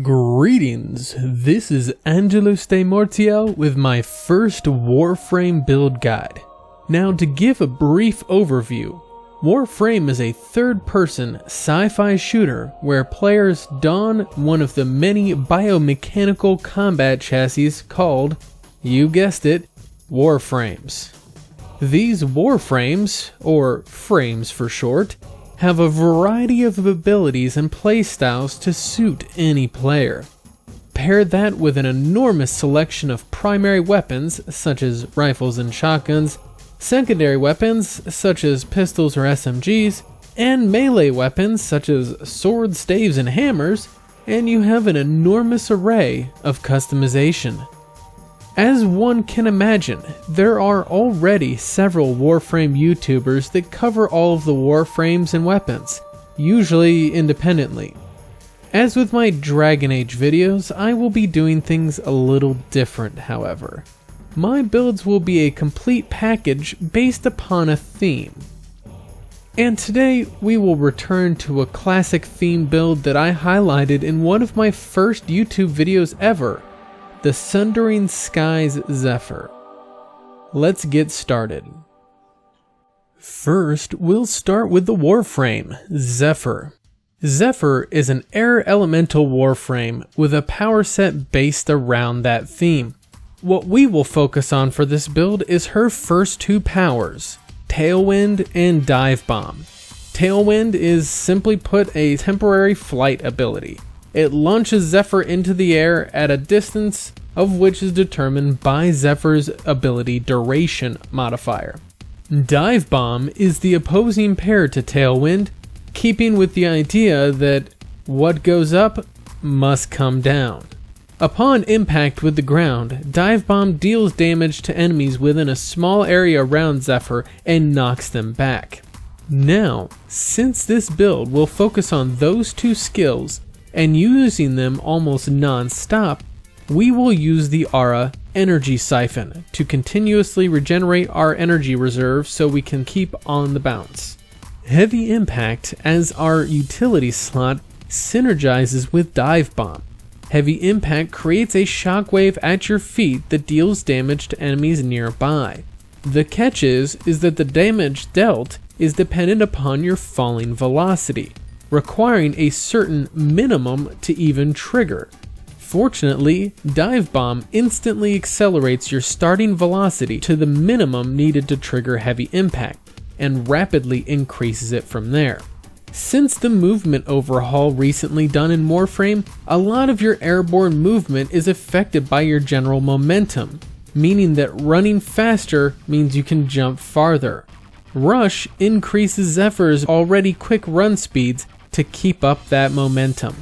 Greetings, this is Angelus de Mortiel with my first Warframe build guide. Now, to give a brief overview, Warframe is a third-person sci-fi shooter where players don one of the many biomechanical combat chassis called, you guessed it, Warframes. These Warframes, or frames for short, have a variety of abilities and playstyles to suit any player. Pair that with an enormous selection of primary weapons such as rifles and shotguns, secondary weapons such as pistols or SMGs, and melee weapons such as swords, staves, and hammers, and you have an enormous array of customization. As one can imagine, there are already several Warframe YouTubers that cover all of the Warframes and weapons, usually independently. As with my Dragon Age videos, I will be doing things a little different, however. My builds will be a complete package based upon a theme. And today, we will return to a classic theme build that I highlighted in one of my first YouTube videos ever, the Sundering Skies Zephyr. Let's get started. First, we'll start with the Warframe, Zephyr. Zephyr is an air elemental Warframe with a power set based around that theme. What we will focus on for this build is her first two powers, Tailwind and Dive Bomb. Tailwind is simply put a temporary flight ability. It launches Zephyr into the air at a distance of which is determined by Zephyr's ability duration modifier. Dive Bomb is the opposing pair to Tailwind, keeping with the idea that what goes up must come down. Upon impact with the ground, Dive Bomb deals damage to enemies within a small area around Zephyr and knocks them back. Now, since this build will focus on those two skills, and using them almost non-stop, we will use the Aura Energy Siphon to continuously regenerate our energy reserve so we can keep on the bounce. Heavy Impact as our utility slot synergizes with Dive Bomb. Heavy Impact creates a shockwave at your feet that deals damage to enemies nearby. The catch is that the damage dealt is dependent upon your falling velocity, requiring a certain minimum to even trigger. Fortunately, Dive Bomb instantly accelerates your starting velocity to the minimum needed to trigger Heavy Impact, and rapidly increases it from there. Since the movement overhaul recently done in Warframe, a lot of your airborne movement is affected by your general momentum, meaning that running faster means you can jump farther. Rush increases Zephyr's already quick run speeds to keep up that momentum.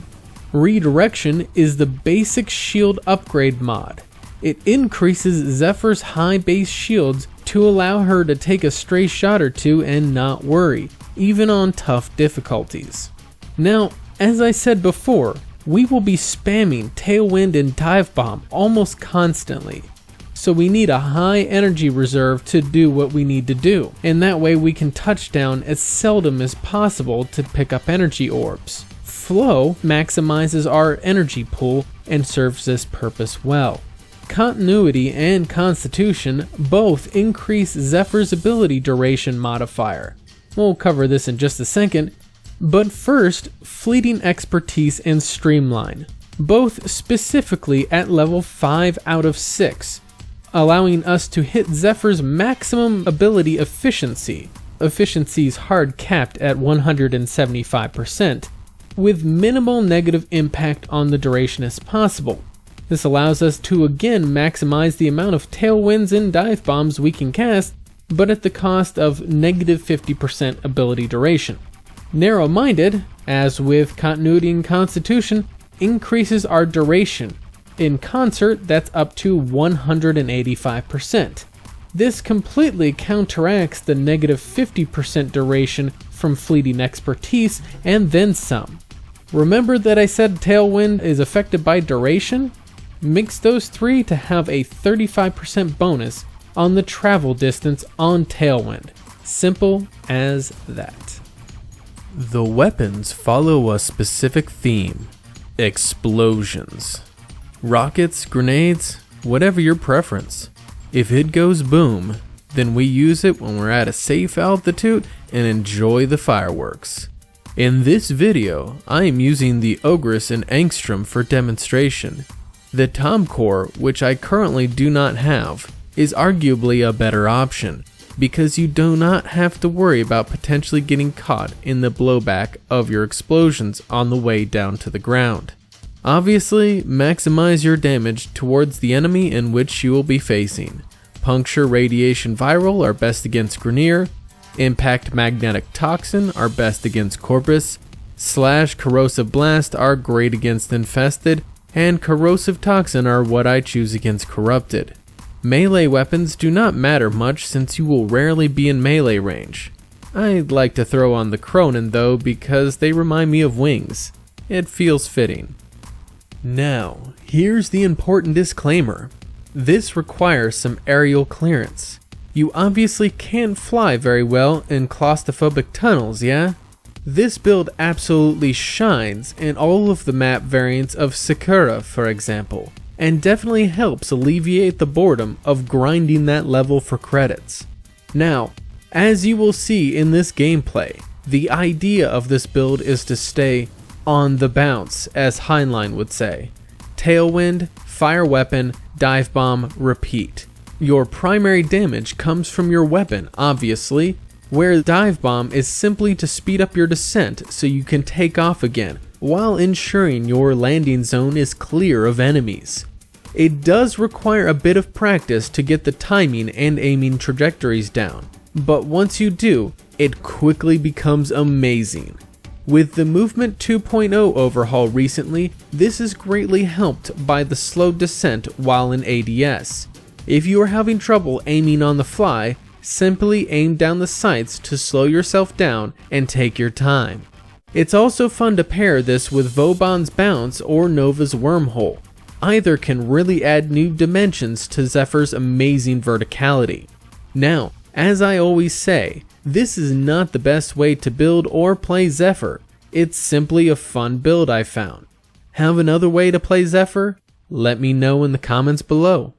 Redirection is the basic shield upgrade mod. It increases Zephyr's high base shields to allow her to take a stray shot or two and not worry, even on tough difficulties. Now, as I said before, we will be spamming Tailwind and Dive Bomb almost constantly. So we need a high energy reserve to do what we need to do, and that way we can touch down as seldom as possible to pick up energy orbs. Flow maximizes our energy pool and serves this purpose well. Continuity and Constitution both increase Zephyr's ability duration modifier. We'll cover this in just a second, but first, Fleeting Expertise and Streamline, both specifically at level 5 out of 6. Allowing us to hit Zephyr's maximum ability efficiency. Efficiency's hard capped at 175%, with minimal negative impact on the duration as possible. This allows us to again maximize the amount of Tailwinds and Dive Bombs we can cast, but at the cost of negative 50% ability duration. Narrow-minded, as with Continuity and Constitution, increases our duration. In concert, that's up to 185%. This completely counteracts the negative 50% duration from Fleeting Expertise and then some. Remember that I said Tailwind is affected by duration? Mix those three to have a 35% bonus on the travel distance on Tailwind. Simple as that. The weapons follow a specific theme: explosions. Rockets, grenades, whatever your preference. If it goes boom, then we use it when we're at a safe altitude and enjoy the fireworks. In this video, I am using the Ogress and Angstrom for demonstration. The Tom Core, which I currently do not have, is arguably a better option, because you do not have to worry about potentially getting caught in the blowback of your explosions on the way down to the ground. Obviously, maximize your damage towards the enemy in which you will be facing. Puncture, Radiation, Viral are best against Grineer. Impact, Magnetic Toxin are best against Corpus. Slash, Corrosive Blast are great against Infested. And Corrosive Toxin are what I choose against Corrupted. Melee weapons do not matter much since you will rarely be in melee range. I'd like to throw on the Cronin though because they remind me of wings. It feels fitting. Now, here's the important disclaimer. This requires some aerial clearance. You obviously can't fly very well in claustrophobic tunnels, yeah? This build absolutely shines in all of the map variants of Sakura, for example, and definitely helps alleviate the boredom of grinding that level for credits. Now, as you will see in this gameplay, the idea of this build is to stay on the bounce, as Heinlein would say. Tailwind, fire weapon, dive bomb, repeat. Your primary damage comes from your weapon, obviously, where dive bomb is simply to speed up your descent so you can take off again, while ensuring your landing zone is clear of enemies. It does require a bit of practice to get the timing and aiming trajectories down, but once you do, it quickly becomes amazing. With the Movement 2.0 overhaul recently, this is greatly helped by the slow descent while in ADS. If you are having trouble aiming on the fly, simply aim down the sights to slow yourself down and take your time. It's also fun to pair this with Vauban's Bounce or Nova's Wormhole. Either can really add new dimensions to Zephyr's amazing verticality. Now, as I always say, this is not the best way to build or play Zephyr. It's simply a fun build I found. Have another way to play Zephyr? Let me know in the comments below.